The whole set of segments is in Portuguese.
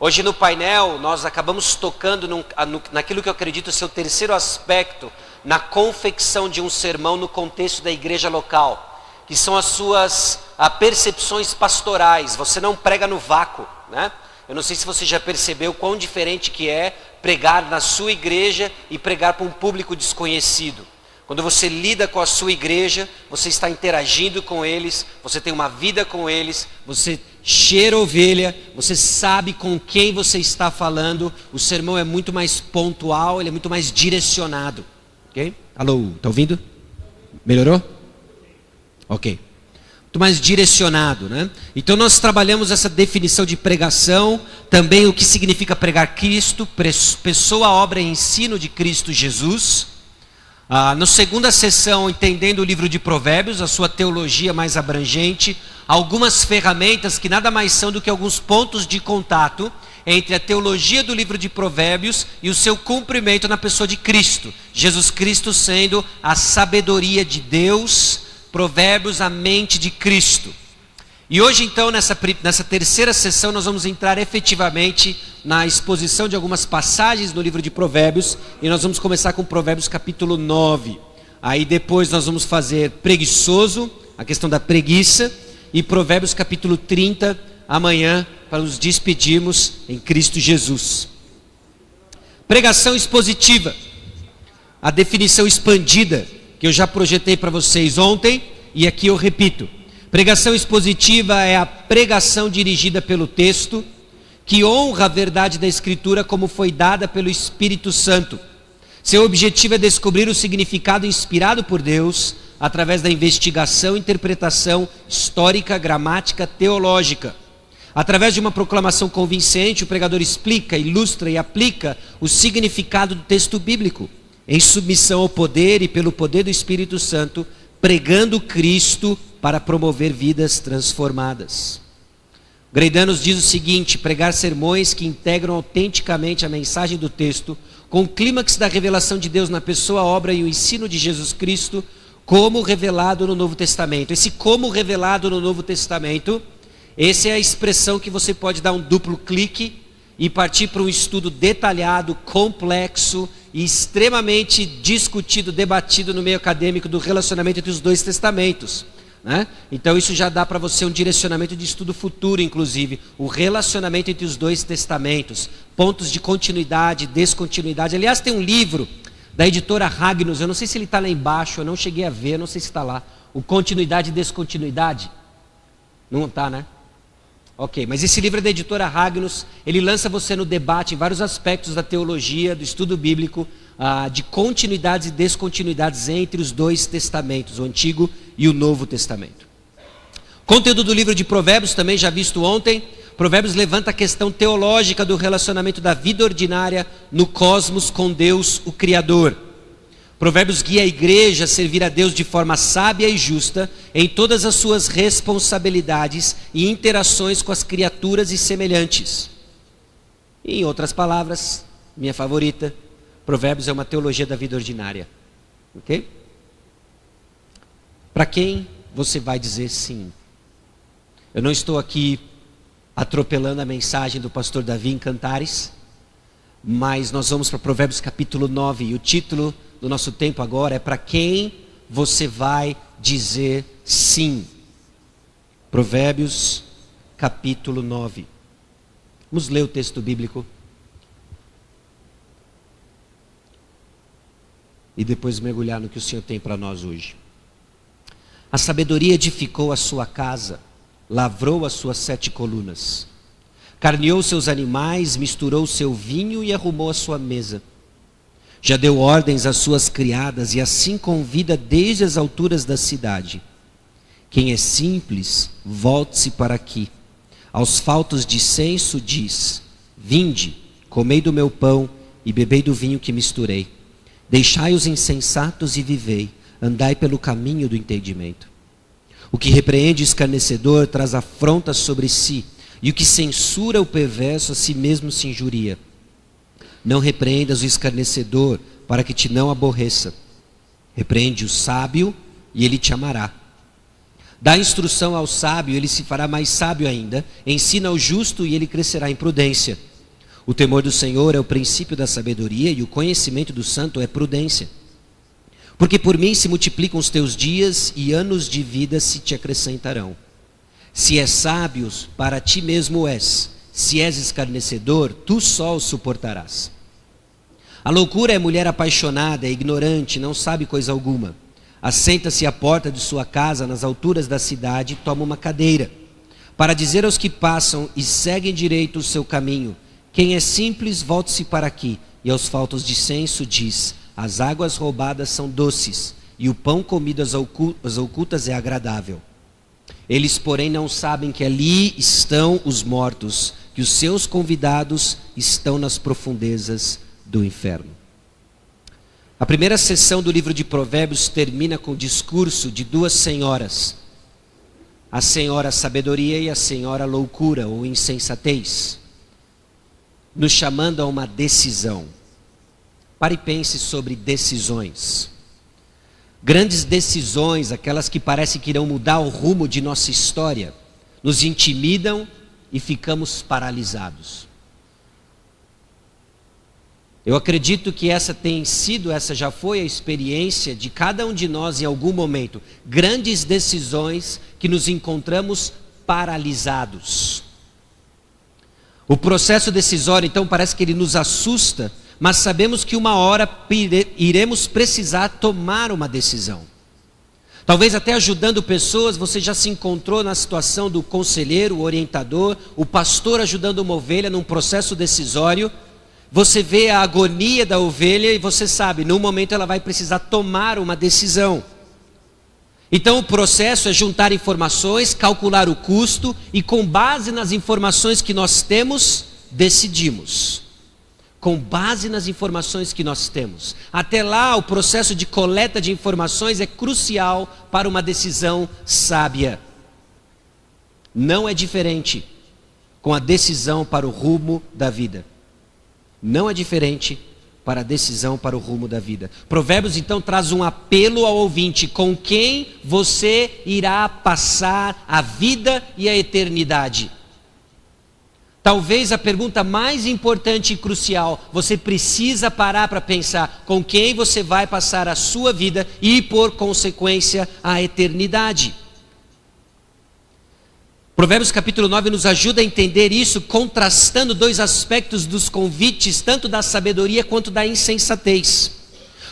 Hoje no painel nós acabamos tocando naquilo que eu acredito ser o terceiro aspecto na confecção de um sermão no contexto da igreja local, que são as suas percepções pastorais. Você não prega no vácuo, né? Eu não sei se você já percebeu quão diferente que é pregar na sua igreja e pregar para um público desconhecido. Quando você lida com a sua igreja, você está interagindo com eles, você tem uma vida com eles, você cheira ovelha, você sabe com quem você está falando. O sermão é muito mais pontual, ele é muito mais direcionado. Ok? Alô, tá ouvindo? Melhorou? Ok. Muito mais direcionado, né? Então nós trabalhamos essa definição de pregação, também o que significa pregar Cristo, pessoa, obra e ensino de Cristo Jesus. Na segunda sessão, entendendo o livro de Provérbios, a sua teologia mais abrangente, algumas ferramentas que nada mais são do que alguns pontos de contato entre a teologia do livro de Provérbios e o seu cumprimento na pessoa de Cristo. Jesus Cristo sendo a sabedoria de Deus, Provérbios a mente de Cristo. E hoje então, nessa terceira sessão, nós vamos entrar efetivamente na exposição de algumas passagens no livro de Provérbios, e nós vamos começar com Provérbios capítulo 9. Aí depois nós vamos fazer preguiçoso, a questão da preguiça, e Provérbios capítulo 30, amanhã, para nos despedirmos em Cristo Jesus. Pregação expositiva, a definição expandida, que eu já projetei para vocês ontem, e aqui eu repito. Pregação expositiva é a pregação dirigida pelo texto, que honra a verdade da Escritura como foi dada pelo Espírito Santo. Seu objetivo é descobrir o significado inspirado por Deus, através da investigação, interpretação histórica, gramática, teológica. Através de uma proclamação convincente, o pregador explica, ilustra e aplica o significado do texto bíblico, em submissão ao poder e pelo poder do Espírito Santo, pregando Cristo para promover vidas transformadas. Grady nos diz o seguinte: pregar sermões que integram autenticamente a mensagem do texto, com o clímax da revelação de Deus na pessoa, obra e o ensino de Jesus Cristo, como revelado no Novo Testamento. Esse como revelado no Novo Testamento, essa é a expressão que você pode dar um duplo clique e partir para um estudo detalhado, complexo e extremamente discutido, debatido no meio acadêmico do relacionamento entre os dois testamentos, né? Então isso já dá para você um direcionamento de estudo futuro, inclusive, o relacionamento entre os dois testamentos, pontos de continuidade, descontinuidade. Aliás, tem um livro da editora Ragnus, eu não sei se ele está lá embaixo, eu não cheguei a ver, não sei se está lá, o Continuidade e Descontinuidade. Não está, né? Ok, mas esse livro é da editora Ragnus, ele lança você no debate em vários aspectos da teologia, do estudo bíblico, de continuidades e descontinuidades entre os dois testamentos, o Antigo e o Novo Testamento. Conteúdo do livro de Provérbios, também já visto ontem. Provérbios levanta a questão teológica do relacionamento da vida ordinária no cosmos com Deus, o Criador. Provérbios guia a igreja a servir a Deus de forma sábia e justa em todas as suas responsabilidades e interações com as criaturas e semelhantes. Em outras palavras, minha favorita, Provérbios é uma teologia da vida ordinária. Ok? Para quem você vai dizer sim? Eu não estou aqui atropelando a mensagem do pastor Davi em Cantares, mas nós vamos para Provérbios capítulo 9, e o título do nosso tempo agora é: para quem você vai dizer sim? Provérbios capítulo 9. Vamos ler o texto bíblico e depois mergulhar no que o Senhor tem para nós hoje. A sabedoria edificou a sua casa, lavrou as suas 7 colunas, carneou seus animais, misturou seu vinho e arrumou a sua mesa. Já deu ordens às suas criadas e assim convida desde as alturas da cidade. Quem é simples, volte-se para aqui. Aos faltos de senso diz: vinde, comei do meu pão e bebei do vinho que misturei. Deixai os insensatos e vivei, andai pelo caminho do entendimento. O que repreende o escarnecedor traz afronta sobre si, e o que censura o perverso a si mesmo se injuria. Não repreendas o escarnecedor, para que te não aborreça. Repreende o sábio, e ele te amará. Dá instrução ao sábio, ele se fará mais sábio ainda. Ensina ao justo, e ele crescerá em prudência. O temor do Senhor é o princípio da sabedoria, e o conhecimento do santo é prudência. Porque por mim se multiplicam os teus dias, e anos de vida se te acrescentarão. Se és sábio, para ti mesmo és. Se és escarnecedor, tu só o suportarás. A loucura é mulher apaixonada, é ignorante, não sabe coisa alguma. Assenta-se à porta de sua casa, nas alturas da cidade, e toma uma cadeira, para dizer aos que passam e seguem direito o seu caminho: quem é simples, volte-se para aqui. E aos faltos de senso diz: as águas roubadas são doces, e o pão comido às ocultas é agradável. Eles, porém, não sabem que ali estão os mortos, que os seus convidados estão nas profundezas do inferno. A primeira sessão do livro de Provérbios termina com o discurso de duas senhoras: a senhora sabedoria e a senhora loucura ou insensatez, nos chamando a uma decisão. Pare e pense sobre decisões. Grandes decisões, aquelas que parecem que irão mudar o rumo de nossa história, nos intimidam e ficamos paralisados. Eu acredito que essa já foi a experiência de cada um de nós em algum momento. Grandes decisões que nos encontramos paralisados. O processo decisório, então, parece que ele nos assusta, mas sabemos que uma hora iremos precisar tomar uma decisão. Talvez até ajudando pessoas, você já se encontrou na situação do conselheiro, o orientador, o pastor ajudando uma ovelha num processo decisório. Você vê a agonia da ovelha e você sabe, num momento ela vai precisar tomar uma decisão. Então o processo é juntar informações, calcular o custo e, com base nas informações que nós temos, decidimos. Com base nas informações que nós temos. Até lá, o processo de coleta de informações é crucial para uma decisão sábia. Não é diferente com a decisão para o rumo da vida. Não é diferente para a decisão para o rumo da vida. Provérbios então traz um apelo ao ouvinte: com quem você irá passar a vida e a eternidade? Talvez a pergunta mais importante e crucial, você precisa parar para pensar com quem você vai passar a sua vida e, por consequência, a eternidade. Provérbios capítulo 9 nos ajuda a entender isso, contrastando dois aspectos dos convites, tanto da sabedoria quanto da insensatez.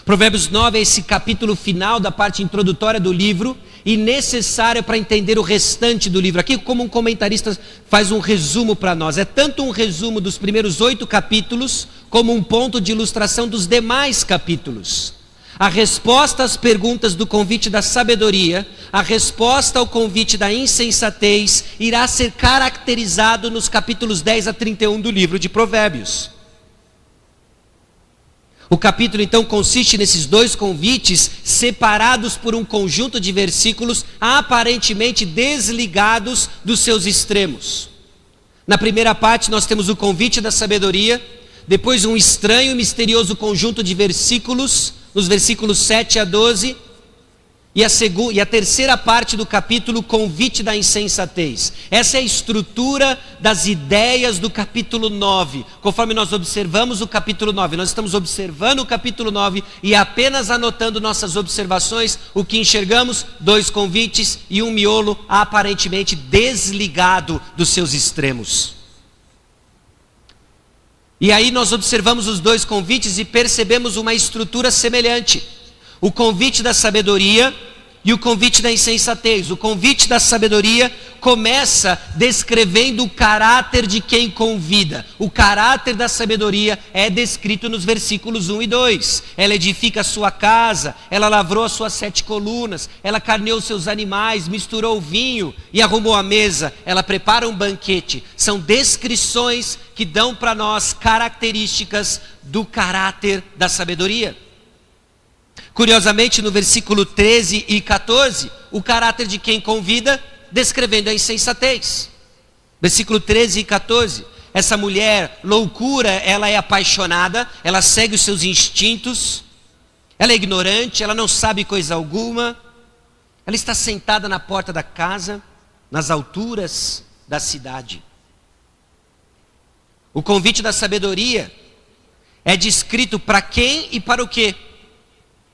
Provérbios 9 é esse capítulo final da parte introdutória do livro e necessário para entender o restante do livro. Aqui, como um comentarista faz um resumo para nós, é tanto um resumo dos primeiros 8 capítulos, como um ponto de ilustração dos demais capítulos. A resposta às perguntas do convite da sabedoria, a resposta ao convite da insensatez, irá ser caracterizado nos capítulos 10 a 31 do livro de Provérbios. O capítulo então consiste nesses dois convites, separados por um conjunto de versículos aparentemente desligados dos seus extremos. Na primeira parte nós temos o convite da sabedoria, depois um estranho e misterioso conjunto de versículos, nos versículos 7 a 12, e a terceira parte do capítulo, convite da insensatez. Essa é a estrutura das ideias do capítulo 9. Conforme nós observamos o capítulo 9, nós estamos observando o capítulo 9 e apenas anotando nossas observações, o que enxergamos: dois convites e um miolo aparentemente desligado dos seus extremos. E aí nós observamos os dois convites e percebemos uma estrutura semelhante. O convite da sabedoria e o convite da insensatez. O convite da sabedoria começa descrevendo o caráter de quem convida. O caráter da sabedoria é descrito nos versículos 1 e 2. Ela edifica a sua casa, ela lavrou as suas 7 colunas, ela carneou seus animais, misturou o vinho e arrumou a mesa, ela prepara um banquete. São descrições que dão para nós características do caráter da sabedoria. Curiosamente, no versículo 13 e 14, o caráter de quem convida, descrevendo a insensatez. Versículo 13 e 14, essa mulher loucura, ela é apaixonada, ela segue os seus instintos, ela é ignorante, ela não sabe coisa alguma, ela está sentada na porta da casa, nas alturas da cidade. O convite da sabedoria é descrito para quem e para o quê?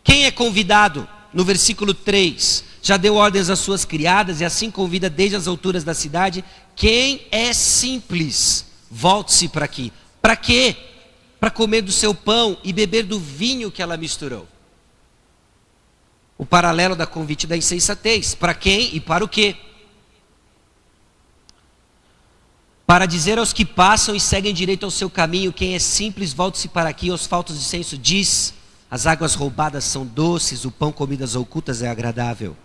Quem é convidado? No versículo 3, já deu ordens às suas criadas e assim convida desde as alturas da cidade. Quem é simples, volte-se para aqui. Para quê? Para comer do seu pão e beber do vinho que ela misturou. O paralelo da convite da insensatez. Para quem e para o quê? Para dizer aos que passam e seguem direito ao seu caminho, quem é simples, volte-se para aqui. Aos faltos de senso diz: as águas roubadas são doces, o pão comido às ocultas é agradável.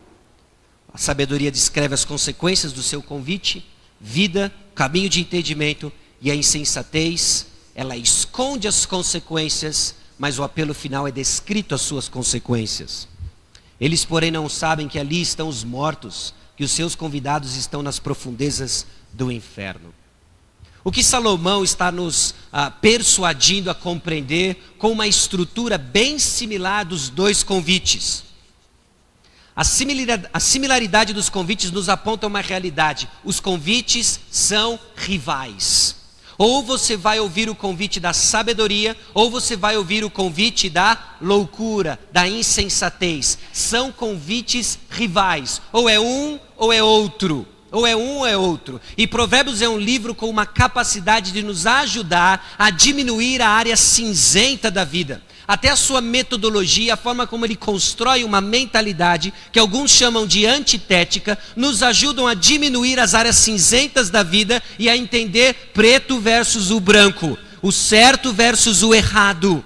A sabedoria descreve as consequências do seu convite, vida, caminho de entendimento, e a insensatez, ela esconde as consequências, mas o apelo final é descrito as suas consequências. Eles, porém, não sabem que ali estão os mortos, que os seus convidados estão nas profundezas do inferno. O que Salomão está nos persuadindo a compreender com uma estrutura bem similar dos dois convites. A similaridade dos convites nos aponta uma realidade. Os convites são rivais. Ou você vai ouvir o convite da sabedoria, ou você vai ouvir o convite da loucura, da insensatez. São convites rivais. Ou é um ou é outro. Ou é um ou é outro. E Provérbios é um livro com uma capacidade de nos ajudar a diminuir a área cinzenta da vida. Até a sua metodologia, a forma como ele constrói uma mentalidade, que alguns chamam de antitética, nos ajudam a diminuir as áreas cinzentas da vida e a entender preto versus o branco, o certo versus o errado.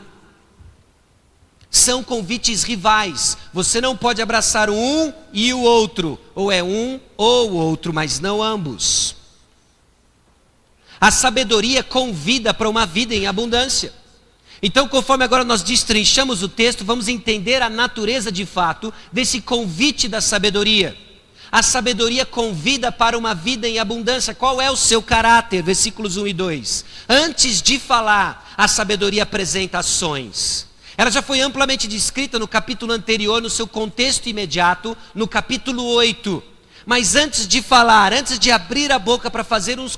São convites rivais. Você não pode abraçar um e o outro. Ou é um ou o outro, mas não ambos. A sabedoria convida para uma vida em abundância. Então, conforme agora nós destrinchamos o texto, vamos entender a natureza de fato desse convite da sabedoria. A sabedoria convida para uma vida em abundância. Qual é o seu caráter? Versículos 1 e 2. Antes de falar, a sabedoria apresenta ações. Ela já foi amplamente descrita no capítulo anterior, no seu contexto imediato, no capítulo 8. Mas antes de falar, antes de abrir a boca para fazer o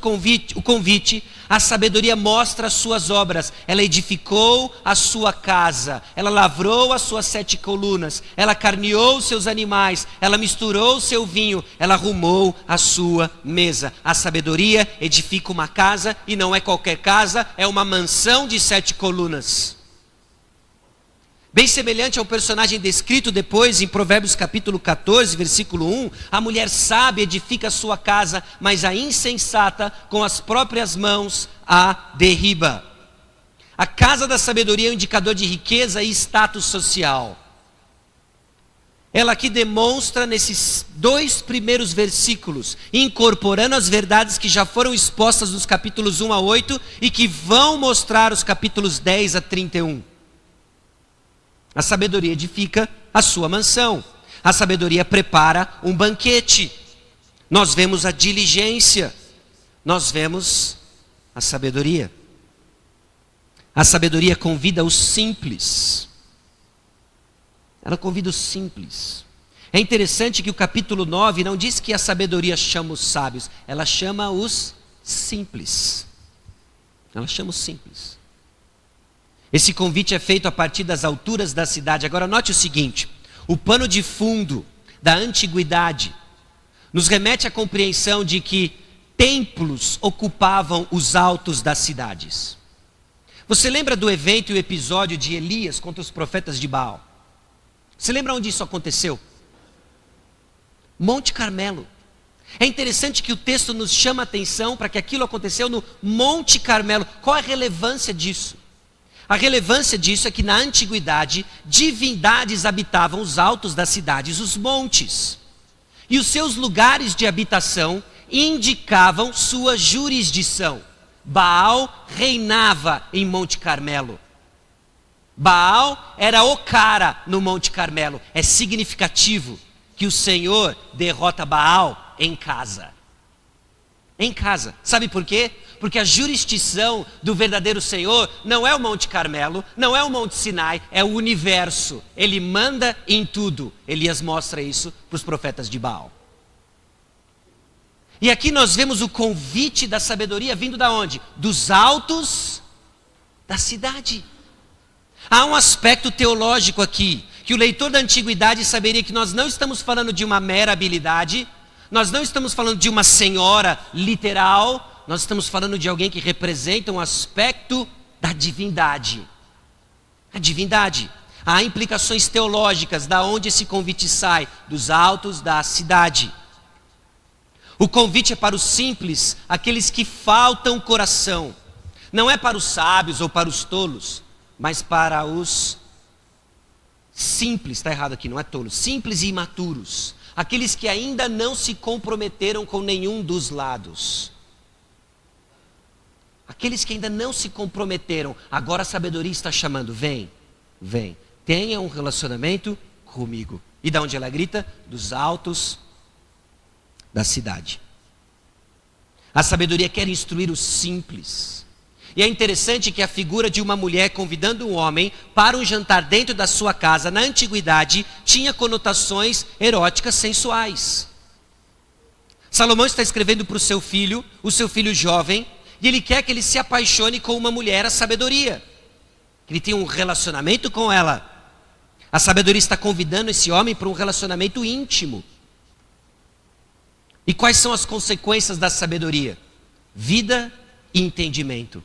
convite, a sabedoria mostra as suas obras. Ela edificou a sua casa, ela lavrou as suas 7 colunas, ela carneou os seus animais, ela misturou o seu vinho, ela arrumou a sua mesa. A sabedoria edifica uma casa, e não é qualquer casa, é uma mansão de 7 colunas. Bem semelhante ao personagem descrito depois em Provérbios capítulo 14, versículo 1, a mulher sábia edifica a sua casa, mas a insensata com as próprias mãos a derriba. A casa da sabedoria é um indicador de riqueza e status social. Ela aqui demonstra nesses 2 primeiros versículos, incorporando as verdades que já foram expostas nos capítulos 1 a 8 e que vão mostrar os capítulos 10 a 31. A sabedoria edifica a sua mansão. A sabedoria prepara um banquete. Nós vemos a diligência. Nós vemos a sabedoria. A sabedoria convida os simples. Ela convida os simples. É interessante que o capítulo 9 não diz que a sabedoria chama os sábios. Ela chama os simples. Ela chama os simples. Esse convite é feito a partir das alturas da cidade. Agora note o seguinte, o pano de fundo da antiguidade nos remete à compreensão de que templos ocupavam os altos das cidades. Você lembra do evento e o episódio de Elias contra os profetas de Baal? Você lembra onde isso aconteceu? Monte Carmelo. É interessante que o texto nos chama a atenção para que aquilo aconteceu no Monte Carmelo. Qual a relevância disso? A relevância disso é que na antiguidade, divindades habitavam os altos das cidades, os montes. E os seus lugares de habitação indicavam sua jurisdição. Baal reinava em Monte Carmelo. Baal era o cara no Monte Carmelo. É significativo que o Senhor derrota Baal em casa. Em casa. Sabe por quê? Porque a jurisdição do verdadeiro Senhor não é o Monte Carmelo, não é o Monte Sinai, é o universo. Ele manda em tudo. Elias mostra isso para os profetas de Baal. E aqui nós vemos o convite da sabedoria vindo da onde? Dos altos da cidade. Há um aspecto teológico aqui, que o leitor da antiguidade saberia que nós não estamos falando de uma mera habilidade, nós não estamos falando de uma senhora literal, nós estamos falando de alguém que representa um aspecto da divindade. A divindade. Há implicações teológicas da onde esse convite sai, dos altos da cidade. O convite é para os simples, aqueles que faltam coração. Não é para os sábios ou para os tolos, mas para os simples, está errado aqui, não é tolos, simples e imaturos. Aqueles que ainda não se comprometeram com nenhum dos lados. Aqueles que ainda não se comprometeram, agora a sabedoria está chamando, vem, vem, tenha um relacionamento comigo. E da onde ela grita? Dos altos da cidade. A sabedoria quer instruir os simples. E é interessante que a figura de uma mulher convidando um homem para um jantar dentro da sua casa, na antiguidade, tinha conotações eróticas sensuais. Salomão está escrevendo para o seu filho jovem, e ele quer que ele se apaixone com uma mulher, a sabedoria. Que ele tenha um relacionamento com ela. A sabedoria está convidando esse homem para um relacionamento íntimo. E quais são as consequências da sabedoria? Vida e entendimento.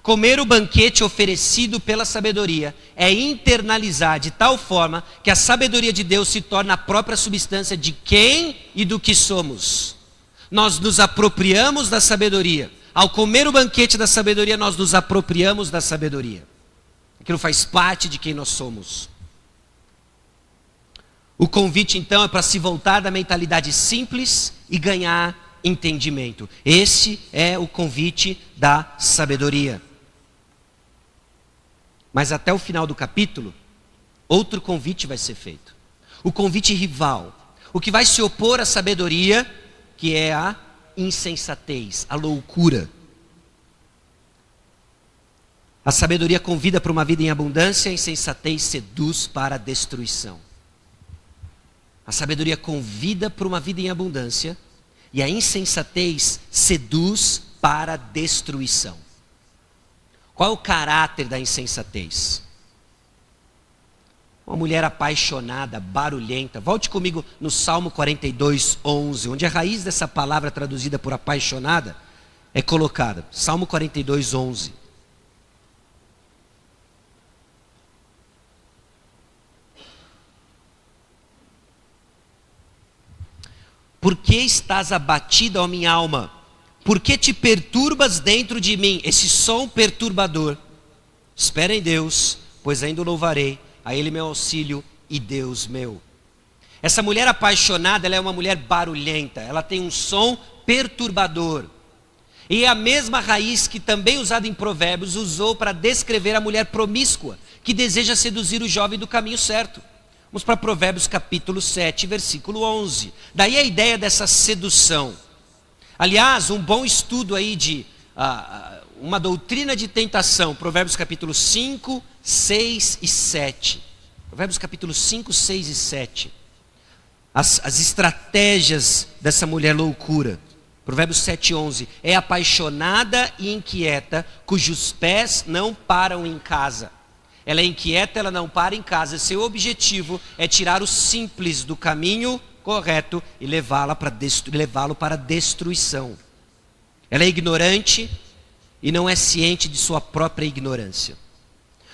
Comer o banquete oferecido pela sabedoria é internalizar de tal forma que a sabedoria de Deus se torna a própria substância de quem e do que somos. Nós nos apropriamos da sabedoria. Ao comer o banquete da sabedoria, nós nos apropriamos da sabedoria. Aquilo faz parte de quem nós somos. O convite, então, é para se voltar da mentalidade simples e ganhar entendimento. Esse é o convite da sabedoria. Mas até o final do capítulo, outro convite vai ser feito. O convite rival. O que vai se opor à sabedoria, que é a insensatez, a loucura. A sabedoria convida para uma vida em abundância, a insensatez seduz para a destruição. A sabedoria convida para uma vida em abundância e a insensatez seduz para a destruição. Qual é o caráter da insensatez? Uma mulher apaixonada, barulhenta. Volte comigo no Salmo 42, 11, onde a raiz dessa palavra traduzida por apaixonada é colocada. Salmo 42, 11. Por que estás abatida, ó minha alma? Por que te perturbas dentro de mim? Esse som perturbador. Espera em Deus, pois ainda o louvarei. A Ele meu auxílio e Deus meu. Essa mulher apaixonada, ela é uma mulher barulhenta. Ela tem um som perturbador. E é a mesma raiz que também usada em Provérbios usou para descrever a mulher promíscua, que deseja seduzir o jovem do caminho certo. Vamos para Provérbios capítulo 7, versículo 11. Daí a ideia dessa sedução. Aliás, um bom estudo aí de uma doutrina de tentação. Provérbios capítulo 5, 6 e 7. Provérbios capítulo 5, 6 e 7. As estratégias dessa mulher loucura. Provérbios 7, 11. É apaixonada e inquieta, cujos pés não param em casa. Ela é inquieta, ela não para em casa. Seu objetivo é tirar o simples do caminho correto e levá-lo para a destruição. Ela é ignorante e não é ciente de sua própria ignorância.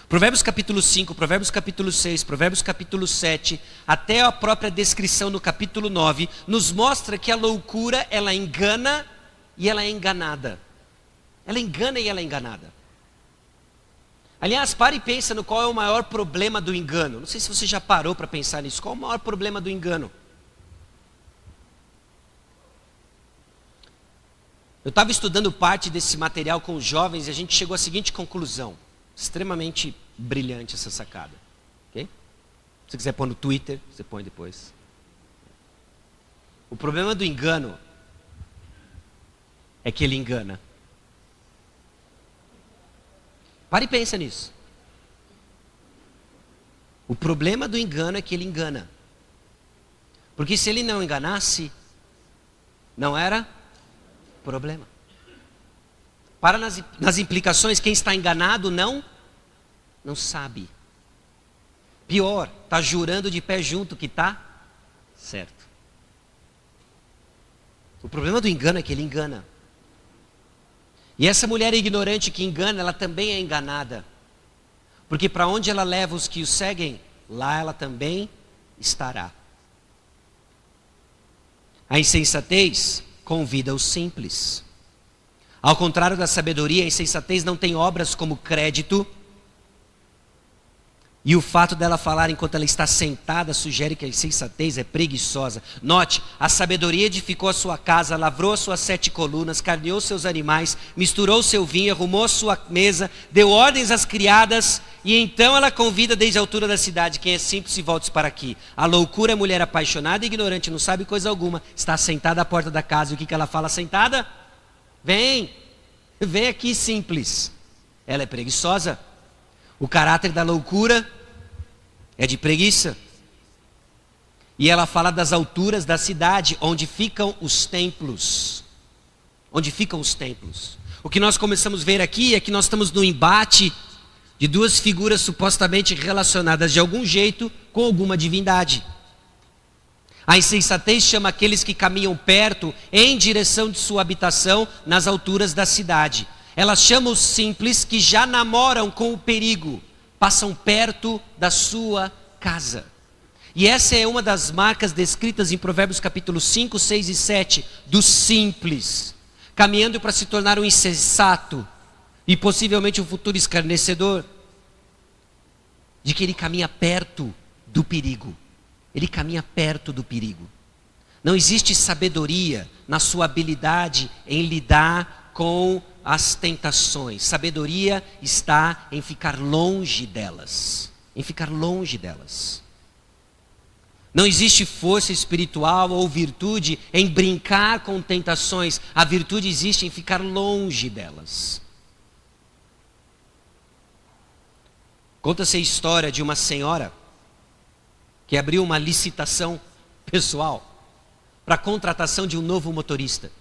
Provérbios capítulo 5, Provérbios capítulo 6, Provérbios capítulo 7, até a própria descrição no capítulo 9, nos mostra que a loucura, ela engana e ela é enganada. Ela engana e ela é enganada. Aliás, pare e pensa no qual é o maior problema do engano. Não sei se você já parou para pensar nisso. Qual é o maior problema do engano? Eu estava estudando parte desse material com os jovens e a gente chegou à seguinte conclusão. Extremamente brilhante essa sacada. Okay? Se você quiser pôr no Twitter, você põe depois. O problema do engano é que ele engana. Pare e pensa nisso. O problema do engano é que ele engana. Porque se ele não enganasse, não era problema. Para nas implicações, quem está enganado não sabe. Pior, está jurando de pé junto que está certo. O problema do engano é que ele engana. E essa mulher ignorante que engana, ela também é enganada. Porque para onde ela leva os que o seguem, lá ela também estará. A insensatez convida os simples. Ao contrário da sabedoria, a insensatez não tem obras como crédito. E o fato dela falar enquanto ela está sentada sugere que a insensatez é preguiçosa. Note, a sabedoria edificou a sua casa, lavrou as suas 7 colunas, carneou seus animais, misturou seu vinho, arrumou a sua mesa, deu ordens às criadas, e então ela convida desde a altura da cidade: quem é simples se volte para aqui. A loucura é mulher apaixonada e ignorante, não sabe coisa alguma, está sentada à porta da casa. E o que ela fala sentada? Vem aqui, simples. Ela é preguiçosa. O caráter da loucura é de preguiça. E ela fala das alturas da cidade, onde ficam os templos. Onde ficam os templos. O que nós começamos a ver aqui é que nós estamos no embate de duas figuras supostamente relacionadas de algum jeito com alguma divindade. A insensatez chama aqueles que caminham perto em direção de sua habitação nas alturas da cidade. Ela chama os simples que já namoram com o perigo, passam perto da sua casa. E essa é uma das marcas descritas em Provérbios capítulo 5, 6 e 7, do simples, caminhando para se tornar um insensato e possivelmente um futuro escarnecedor, de que ele caminha perto do perigo. Ele caminha perto do perigo. Não existe sabedoria na sua habilidade em lidar com as tentações. Sabedoria está em ficar longe delas. Em ficar longe delas. Não existe força espiritual ou virtude em brincar com tentações. A virtude existe em ficar longe delas. Conta-se a história de uma senhora que abriu uma licitação pessoal para a contratação de um novo motorista.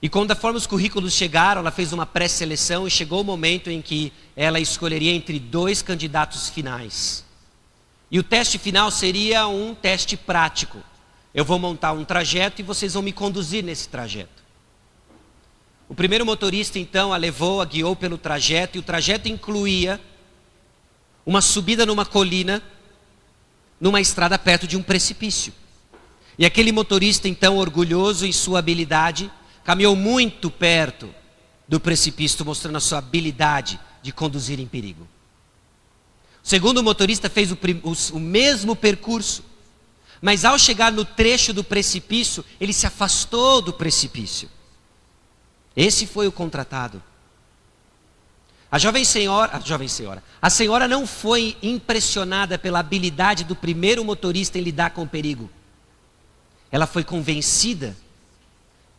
E conforme os currículos chegaram, ela fez uma pré-seleção e chegou o momento em que ela escolheria entre 2 candidatos finais. E o teste final seria um teste prático. Eu vou montar um trajeto e vocês vão me conduzir nesse trajeto. O primeiro motorista então a levou, a guiou pelo trajeto, e o trajeto incluía uma subida numa colina, numa estrada perto de um precipício. E aquele motorista então, orgulhoso em sua habilidade, caminhou muito perto do precipício, mostrando a sua habilidade de conduzir em perigo. O segundo motorista fez o mesmo percurso, mas ao chegar no trecho do precipício, ele se afastou do precipício. Esse foi o contratado. A senhora não foi impressionada pela habilidade do primeiro motorista em lidar com o perigo. Ela foi convencida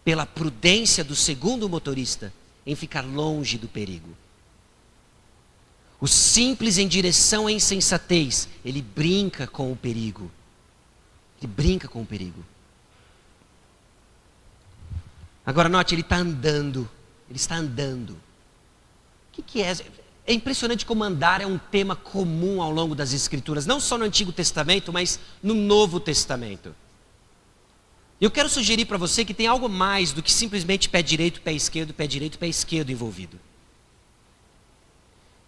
pela prudência do segundo motorista em ficar longe do perigo. O simples em direção à insensatez, ele brinca com o perigo. Ele brinca com o perigo. Agora note, ele está andando. Ele está andando. O que é? É impressionante como andar é um tema comum ao longo das Escrituras. Não só no Antigo Testamento, mas no Novo Testamento. Eu quero sugerir para você que tem algo mais do que simplesmente pé direito, pé esquerdo envolvido.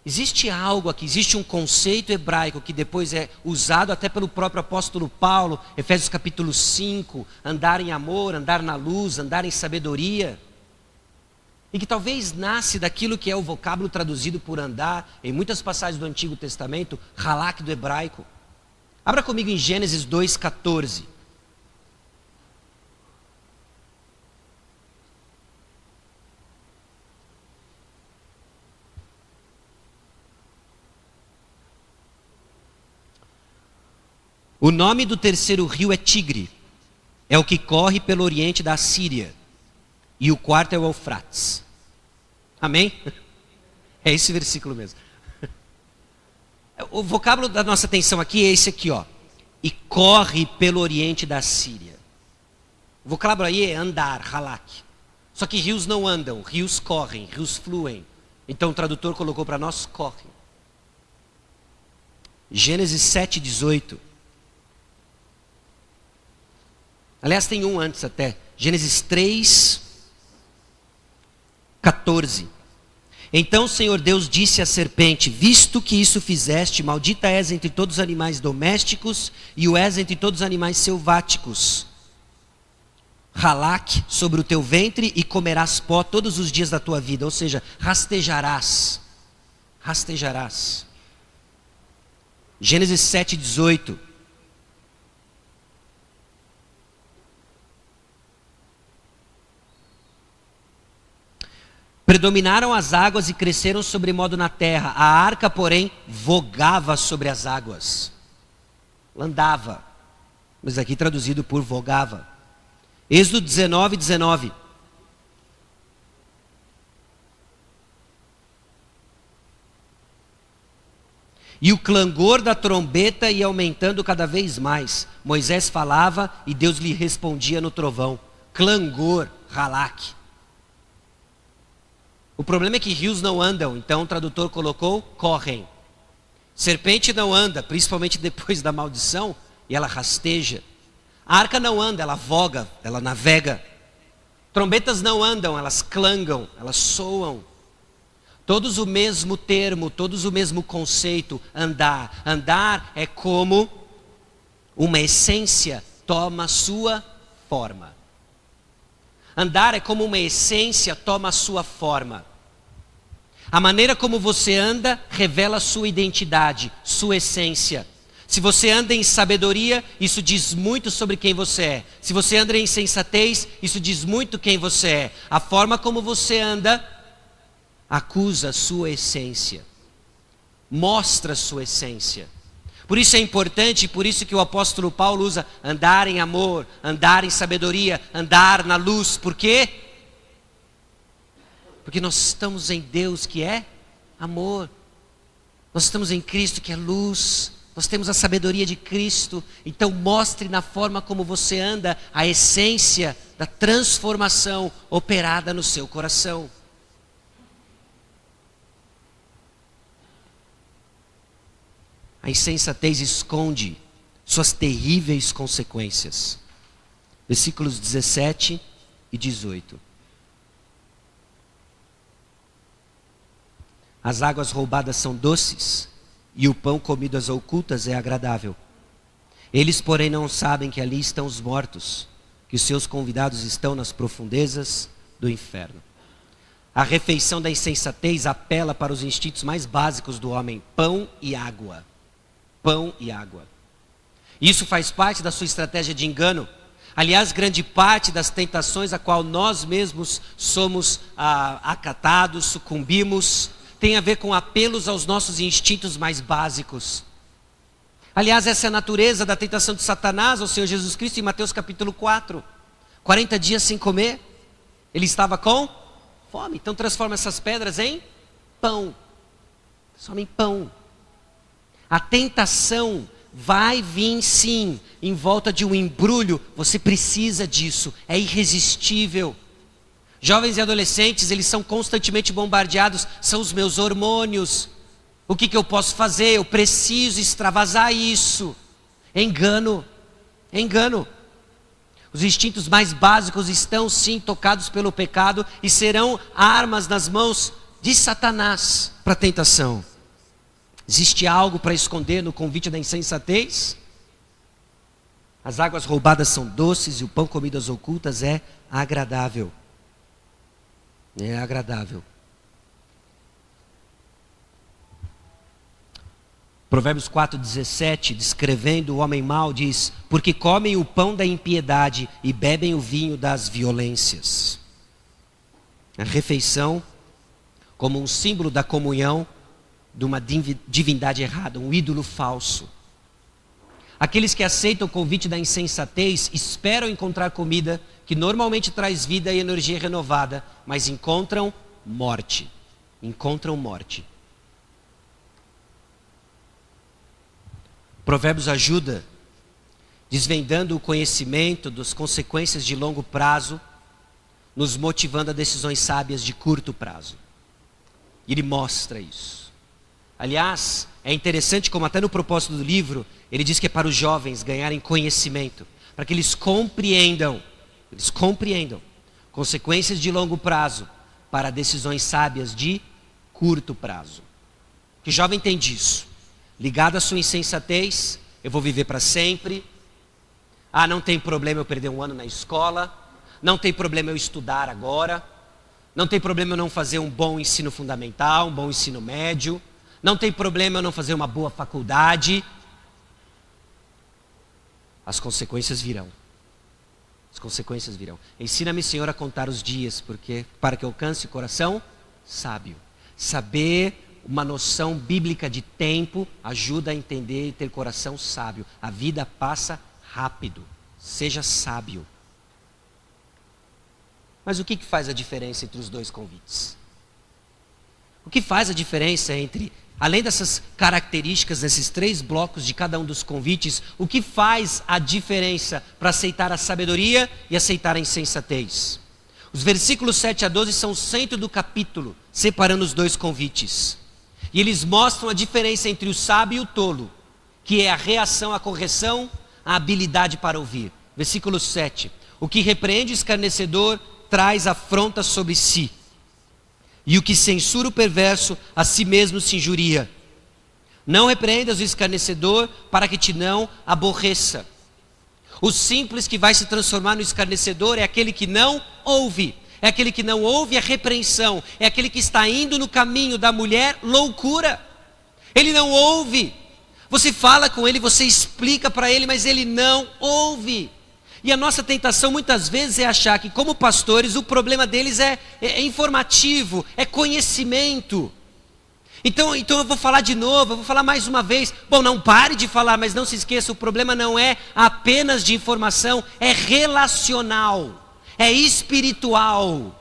Existe algo aqui, existe um conceito hebraico que depois é usado até pelo próprio apóstolo Paulo, Efésios capítulo 5, andar em amor, andar na luz, andar em sabedoria. E que talvez nasce daquilo que é o vocábulo traduzido por andar, em muitas passagens do Antigo Testamento, halak do hebraico. Abra comigo em Gênesis 2,14. O nome do terceiro rio é Tigre, é o que corre pelo oriente da Assíria, e o quarto é o Eufrates. Amém? É esse versículo mesmo. O vocábulo da nossa atenção aqui é esse aqui, ó. E corre pelo oriente da Síria. O vocábulo aí é andar, halak. Só que rios não andam, rios correm, rios fluem. Então o tradutor colocou para nós, correm. Gênesis 7:18. Aliás, tem um antes até. Gênesis 3:14. Então o Senhor Deus disse à serpente: visto que isso fizeste, maldita és entre todos os animais domésticos e o és entre todos os animais selváticos. Halak sobre o teu ventre e comerás pó todos os dias da tua vida. Ou seja, rastejarás. Rastejarás. Gênesis 7:18. Predominaram as águas e cresceram sobremodo na terra. A arca, porém, vogava sobre as águas. Andava. Mas aqui traduzido por vogava. Êxodo 19:19. E o clangor da trombeta ia aumentando cada vez mais. Moisés falava e Deus lhe respondia no trovão. Clangor, halak. O problema é que rios não andam, então o tradutor colocou, correm. Serpente não anda, principalmente depois da maldição, e ela rasteja. A arca não anda, ela voga, ela navega. Trombetas não andam, elas clangam, elas soam. Todos o mesmo termo, todos o mesmo conceito, andar. Andar é como uma essência toma sua forma. Andar é como uma essência toma sua forma. A maneira como você anda revela sua identidade, sua essência. Se você anda em sabedoria, isso diz muito sobre quem você é. Se você anda em sensatez, isso diz muito quem você é. A forma como você anda acusa a sua essência, mostra a sua essência. Por isso é importante, por isso que o apóstolo Paulo usa andar em amor, andar em sabedoria, andar na luz. Por quê? Porque nós estamos em Deus que é amor. Nós estamos em Cristo que é luz. Nós temos a sabedoria de Cristo. Então mostre na forma como você anda a essência da transformação operada no seu coração. A insensatez esconde suas terríveis consequências. Versículos 17 e 18. As águas roubadas são doces, e o pão comido às ocultas é agradável. Eles, porém, não sabem que ali estão os mortos, que os seus convidados estão nas profundezas do inferno. A refeição da insensatez apela para os instintos mais básicos do homem: pão e água. Pão e água. Isso faz parte da sua estratégia de engano. Aliás, grande parte das tentações a qual nós mesmos somos acatados, sucumbimos, tem a ver com apelos aos nossos instintos mais básicos. Aliás, essa é a natureza da tentação de Satanás ao Senhor Jesus Cristo em Mateus capítulo 4. 40 dias sem comer, ele estava com fome. Então transforma essas pedras em pão. Transforma em pão. A tentação vai vir sim, em volta de um embrulho. Você precisa disso, é irresistível. Jovens e adolescentes, eles são constantemente bombardeados, são os meus hormônios. O que eu posso fazer? Eu preciso extravasar isso. Engano, engano. Os instintos mais básicos estão sim tocados pelo pecado e serão armas nas mãos de Satanás para a tentação. Existe algo para esconder no convite da insensatez? As águas roubadas são doces e o pão comido às ocultas é agradável. É agradável. Provérbios 4:17, descrevendo o homem mau, diz: porque comem o pão da impiedade e bebem o vinho das violências. A refeição como um símbolo da comunhão de uma divindade errada, um ídolo falso. Aqueles que aceitam o convite da insensatez esperam encontrar comida que normalmente traz vida e energia renovada, mas encontram morte. Encontram morte. Provérbios ajuda desvendando o conhecimento das consequências de longo prazo, nos motivando a decisões sábias de curto prazo. E ele mostra isso. Aliás, é interessante como até no propósito do livro, ele diz que é para os jovens ganharem conhecimento, para que eles compreendam consequências de longo prazo para decisões sábias de curto prazo. Que jovem entende isso? Ligado à sua insensatez, eu vou viver para sempre. Não tem problema eu perder um ano na escola. Não tem problema eu estudar agora. Não tem problema eu não fazer um bom ensino fundamental, um bom ensino médio. Não tem problema eu não fazer uma boa faculdade. As consequências virão. As consequências virão. Ensina-me, Senhor, a contar os dias, para que alcance o coração sábio. Saber uma noção bíblica de tempo ajuda a entender e ter coração sábio. A vida passa rápido. Seja sábio. Mas o que faz a diferença entre os dois convites? O que faz a diferença entre, além dessas características, desses 3 blocos de cada um dos convites, o que faz a diferença para aceitar a sabedoria e aceitar a insensatez? Os versículos 7 a 12 são o centro do capítulo, separando os 2 convites. E eles mostram a diferença entre o sábio e o tolo, que é a reação à correção, a habilidade para ouvir. Versículo 7. O que repreende o escarnecedor traz afronta sobre si. E o que censura o perverso, a si mesmo se injuria. Não repreendas o escarnecedor para que te não aborreça. O simples que vai se transformar no escarnecedor é aquele que não ouve. É aquele que não ouve a repreensão. É aquele que está indo no caminho da mulher loucura. Ele não ouve. Você fala com ele, você explica para ele, mas ele não ouve. E a nossa tentação muitas vezes é achar que, como pastores, o problema deles é informativo, é conhecimento. Então eu vou falar de novo, eu vou falar mais uma vez. Bom, não pare de falar, mas não se esqueça, o problema não é apenas de informação, é relacional. É espiritual.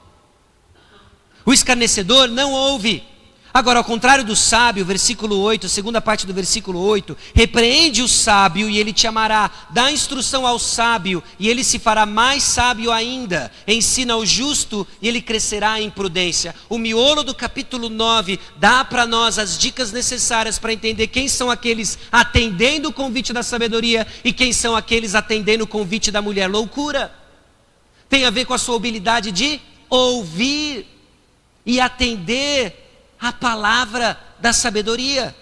O escarnecedor não ouve. Agora, ao contrário do sábio, versículo 8, a segunda parte do versículo 8, repreende o sábio e ele te amará, dá instrução ao sábio e ele se fará mais sábio ainda, ensina ao justo e ele crescerá em prudência. O miolo do capítulo 9 dá para nós as dicas necessárias para entender quem são aqueles atendendo o convite da sabedoria e quem são aqueles atendendo o convite da mulher loucura. Tem a ver com a sua habilidade de ouvir e atender a palavra da sabedoria.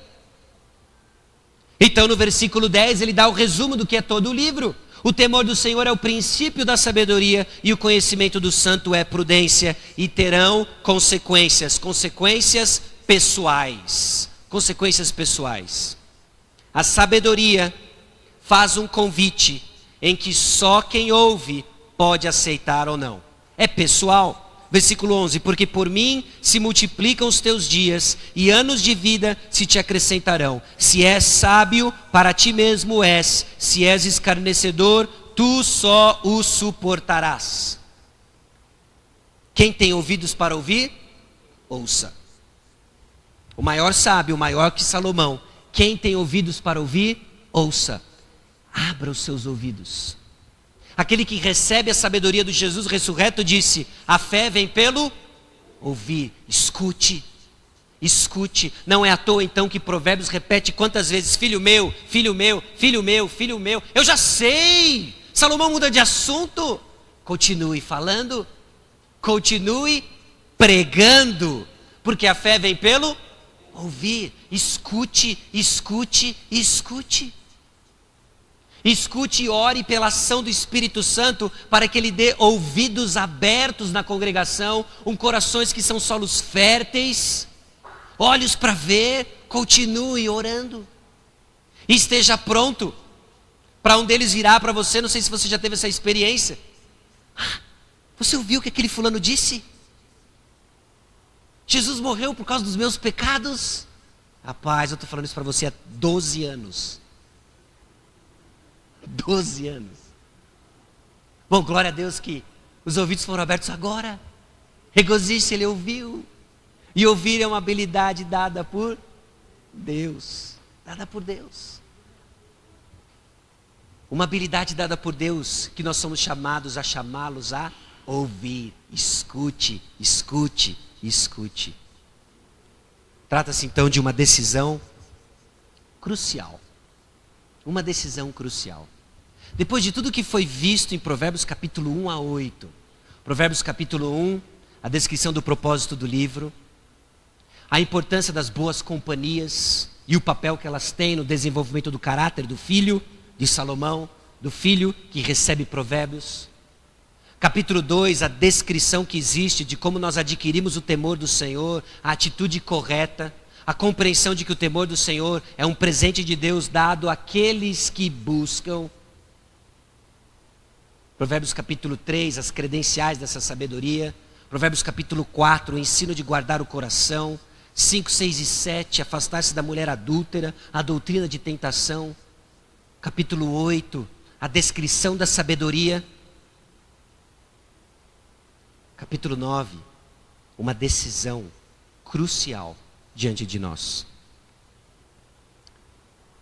Então no versículo 10 ele dá o resumo do que é todo o livro. O temor do Senhor é o princípio da sabedoria e o conhecimento do santo é prudência. E terão consequências pessoais. Consequências pessoais. A sabedoria faz um convite em que só quem ouve pode aceitar ou não. É pessoal. Versículo 11, porque por mim se multiplicam os teus dias, e anos de vida se te acrescentarão. Se és sábio, para ti mesmo és. Se és escarnecedor, tu só o suportarás. Quem tem ouvidos para ouvir, ouça. O maior sábio, o maior que Salomão. Quem tem ouvidos para ouvir, ouça. Abra os seus ouvidos. Aquele que recebe a sabedoria do Jesus ressurreto disse: a fé vem pelo ouvir. Escute, escute. Não é à toa então que Provérbios repete quantas vezes: filho meu, filho meu, filho meu, filho meu. Eu já sei. Salomão muda de assunto. Continue falando, continue pregando, porque a fé vem pelo ouvir. Escute, escute, escute. Escute e ore pela ação do Espírito Santo para que Ele dê ouvidos abertos na congregação, corações que são solos férteis, olhos para ver. Continue orando. E esteja pronto para um deles virar para você. Não sei se você já teve essa experiência. Você ouviu o que aquele fulano disse? Jesus morreu por causa dos meus pecados? Rapaz, eu estou falando isso para você há 12 anos. 12 anos. Bom, glória a Deus que os ouvidos foram abertos agora. Regozije-se, ele ouviu. E ouvir é uma habilidade dada por Deus. Dada por Deus. Uma habilidade dada por Deus, que nós somos chamados a chamá-los a ouvir. Escute, escute, escute. Trata-se então de uma decisão crucial. Uma decisão crucial. Depois de tudo que foi visto em Provérbios capítulo 1 a 8. Provérbios capítulo 1, a descrição do propósito do livro. A importância das boas companhias e o papel que elas têm no desenvolvimento do caráter do filho de Salomão, do filho que recebe provérbios. Capítulo 2, a descrição que existe de como nós adquirimos o temor do Senhor, a atitude correta, a compreensão de que o temor do Senhor é um presente de Deus dado àqueles que buscam. Provérbios capítulo 3, as credenciais dessa sabedoria. Provérbios capítulo 4, o ensino de guardar o coração. 5, 6 e 7, afastar-se da mulher adúltera, a doutrina de tentação. Capítulo 8, a descrição da sabedoria. Capítulo 9, uma decisão crucial diante de nós.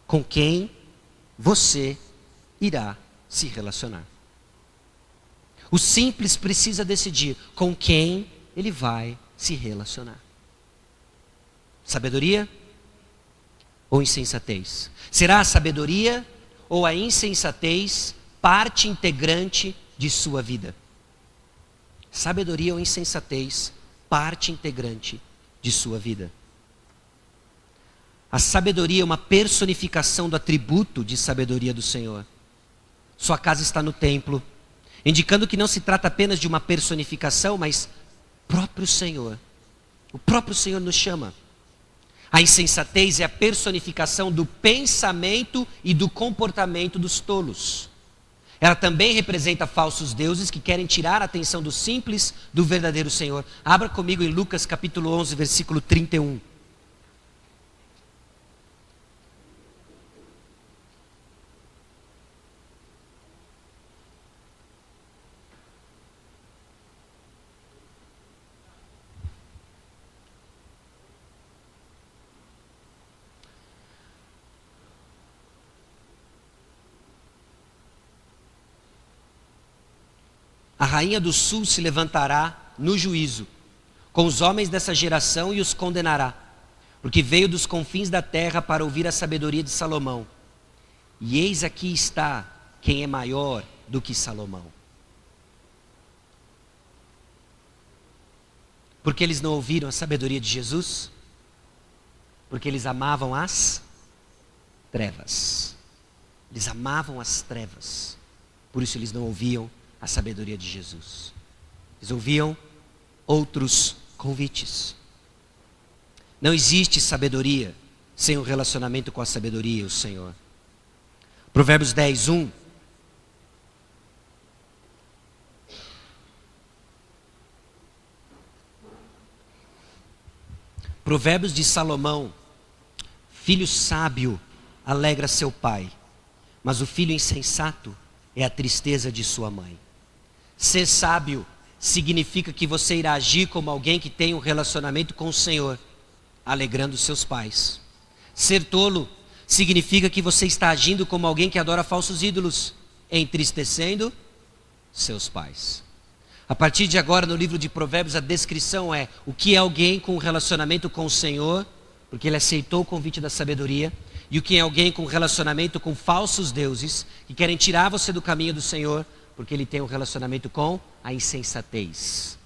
Com quem você irá se relacionar? O simples precisa decidir com quem ele vai se relacionar. Sabedoria ou insensatez? Será a sabedoria ou a insensatez parte integrante de sua vida? Sabedoria ou insensatez, parte integrante de sua vida. A sabedoria é uma personificação do atributo de sabedoria do Senhor. Sua casa está no templo, indicando que não se trata apenas de uma personificação, mas próprio Senhor. O próprio Senhor nos chama. A insensatez é a personificação do pensamento e do comportamento dos tolos. Ela também representa falsos deuses que querem tirar a atenção do simples do verdadeiro Senhor. Abra comigo em Lucas capítulo 11, versículo 31. A rainha do sul se levantará no juízo com os homens dessa geração e os condenará, porque veio dos confins da terra para ouvir a sabedoria de Salomão. E eis aqui está quem é maior do que Salomão. Porque eles não ouviram a sabedoria de Jesus? Porque eles amavam as trevas. Eles amavam as trevas. Por isso eles não ouviam a sabedoria de Jesus. Eles ouviam outros convites. Não existe sabedoria sem um relacionamento com a sabedoria, o Senhor. Provérbios 10, 1. Provérbios de Salomão. Filho sábio alegra seu pai, mas o filho insensato é a tristeza de sua mãe. Ser sábio significa que você irá agir como alguém que tem um relacionamento com o Senhor, alegrando seus pais. Ser tolo significa que você está agindo como alguém que adora falsos ídolos, entristecendo seus pais. A partir de agora, no livro de Provérbios, a descrição é o que é alguém com um relacionamento com o Senhor, porque ele aceitou o convite da sabedoria, e o que é alguém com um relacionamento com falsos deuses, que querem tirar você do caminho do Senhor, porque ele tem um relacionamento com a insensatez.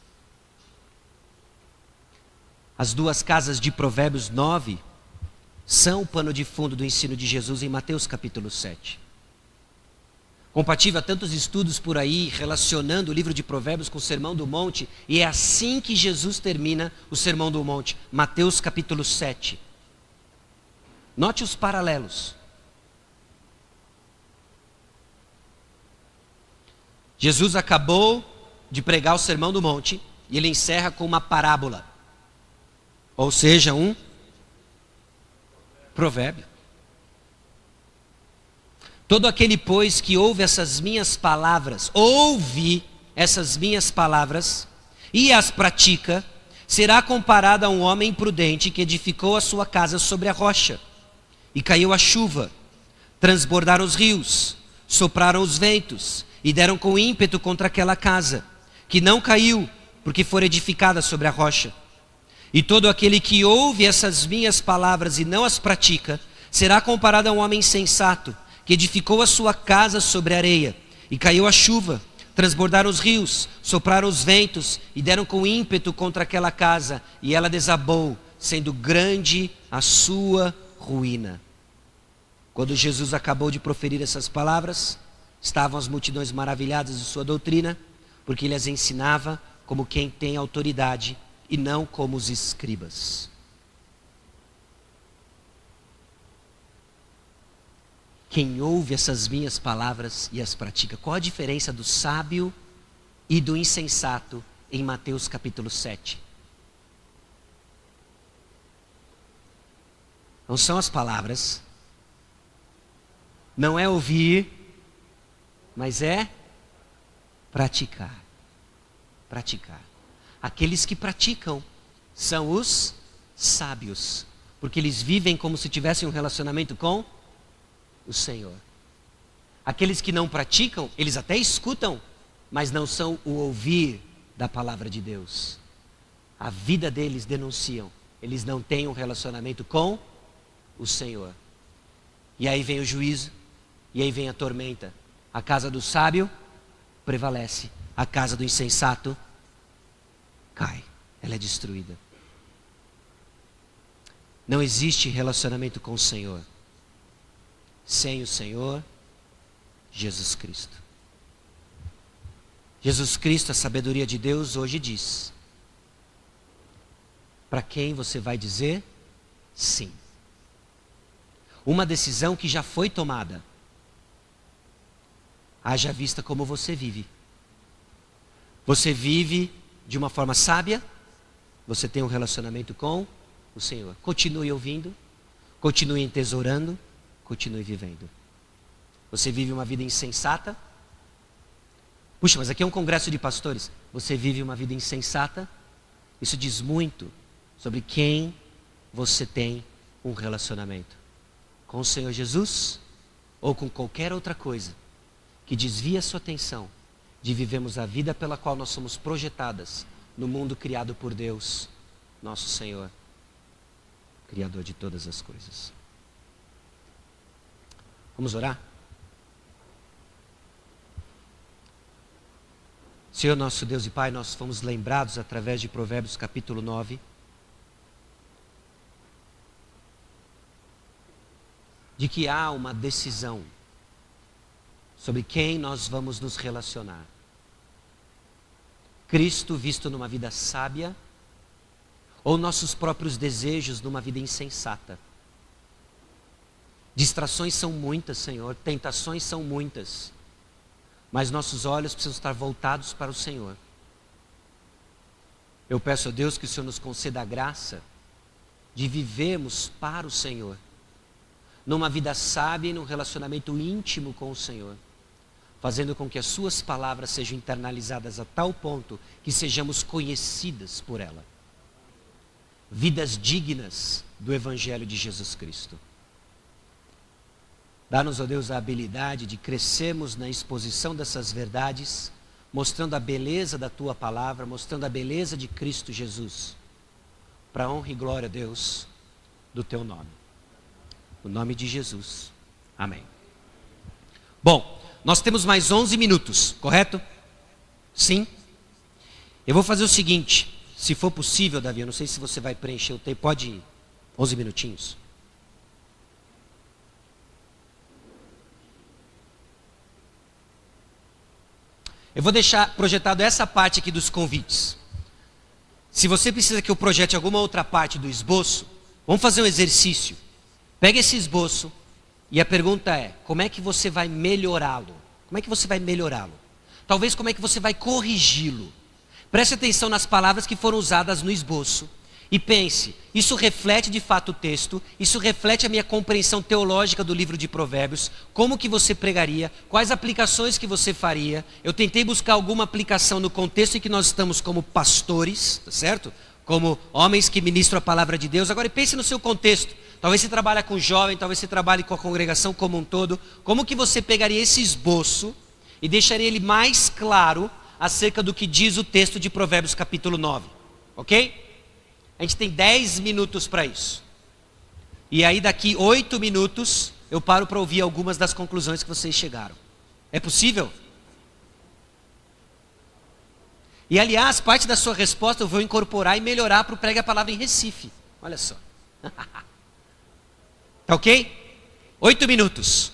As duas casas de Provérbios 9 são o pano de fundo do ensino de Jesus em Mateus capítulo 7. Compatível a tantos estudos por aí, relacionando o livro de Provérbios com o Sermão do Monte, e é assim que Jesus termina o Sermão do Monte, Mateus capítulo 7. Note os paralelos. Jesus acabou de pregar o Sermão do Monte e ele encerra com uma parábola, ou seja, um provérbio. Todo aquele, pois, que ouve essas minhas palavras, e as pratica, será comparado a um homem prudente que edificou a sua casa sobre a rocha. E caiu a chuva, transbordaram os rios, sopraram os ventos e deram com ímpeto contra aquela casa, que não caiu, porque fora edificada sobre a rocha. E todo aquele que ouve essas minhas palavras e não as pratica, será comparado a um homem insensato, que edificou a sua casa sobre a areia, e caiu a chuva, transbordaram os rios, sopraram os ventos, e deram com ímpeto contra aquela casa, e ela desabou, sendo grande a sua ruína. Quando Jesus acabou de proferir essas palavras, estavam as multidões maravilhadas de sua doutrina, porque ele as ensinava como quem tem autoridade e não como os escribas. Quem ouve essas minhas palavras e as pratica. Qual a diferença do sábio e do insensato em Mateus capítulo 7? Não são as palavras, não é ouvir, mas é praticar. Praticar. Aqueles que praticam são os sábios, porque eles vivem como se tivessem um relacionamento com o Senhor. Aqueles que não praticam, eles até escutam, mas não são o ouvir da palavra de Deus. A vida deles denunciam, eles não têm um relacionamento com o Senhor. E aí vem o juízo, e aí vem a tormenta. A casa do sábio prevalece, a casa do insensato cai, ela é destruída. Não existe relacionamento com o Senhor sem o Senhor Jesus Cristo. Jesus Cristo, a sabedoria de Deus, hoje diz: para quem você vai dizer sim? Uma decisão que já foi tomada. Haja vista como você vive. Você vive de uma forma sábia? Você tem um relacionamento com o Senhor. Continue ouvindo, continue entesourando, continue vivendo. Você vive uma vida insensata? Puxa, mas aqui é um congresso de pastores. Você vive uma vida insensata? Isso diz muito sobre quem você tem um relacionamento. Com o Senhor Jesus ou com qualquer outra coisa que desvia a sua atenção de vivermos a vida pela qual nós somos projetadas no mundo criado por Deus, nosso Senhor, Criador de todas as coisas. Vamos orar? Senhor nosso Deus e Pai, nós fomos lembrados através de Provérbios capítulo 9, de que há uma decisão sobre quem nós vamos nos relacionar. Cristo visto numa vida sábia ou nossos próprios desejos numa vida insensata. Distrações são muitas, Senhor, tentações são muitas, mas nossos olhos precisam estar voltados para o Senhor. Eu peço a Deus que o Senhor nos conceda a graça de vivermos para o Senhor, numa vida sábia e num relacionamento íntimo com o Senhor, fazendo com que as suas palavras sejam internalizadas a tal ponto que sejamos conhecidas por ela. Vidas dignas do Evangelho de Jesus Cristo. Dá-nos, ó Deus, a habilidade de crescermos na exposição dessas verdades, mostrando a beleza da Tua palavra, mostrando a beleza de Cristo Jesus, para a honra e glória, Deus, do Teu nome. No nome de Jesus. Amém. Bom, nós temos mais 11 minutos, correto? Sim? Eu vou fazer o seguinte, se for possível, Davi, eu não sei se você vai preencher o tempo, pode ir, 11 minutinhos. Eu vou deixar projetado essa parte aqui dos convites. Se você precisa que eu projete alguma outra parte do esboço, vamos fazer um exercício. Pega esse esboço e a pergunta é, como é que você vai melhorá-lo? Como é que você vai melhorá-lo? Talvez como é que você vai corrigi-lo? Preste atenção nas palavras que foram usadas no esboço e pense, isso reflete de fato o texto, isso reflete a minha compreensão teológica do livro de Provérbios, como que você pregaria, quais aplicações que você faria. Eu tentei buscar alguma aplicação no contexto em que nós estamos como pastores, tá certo? Como homens que ministram a palavra de Deus. Agora pense no seu contexto, talvez você trabalhe com jovem, talvez você trabalhe com a congregação como um todo. Como que você pegaria esse esboço e deixaria ele mais claro acerca do que diz o texto de Provérbios capítulo 9? Ok? A gente tem 10 minutos para isso. E aí daqui 8 minutos eu paro para ouvir algumas das conclusões que vocês chegaram. É possível? E aliás, parte da sua resposta eu vou incorporar e melhorar para o Pregue a Palavra em Recife. Olha só. Tá ok? 8 minutos.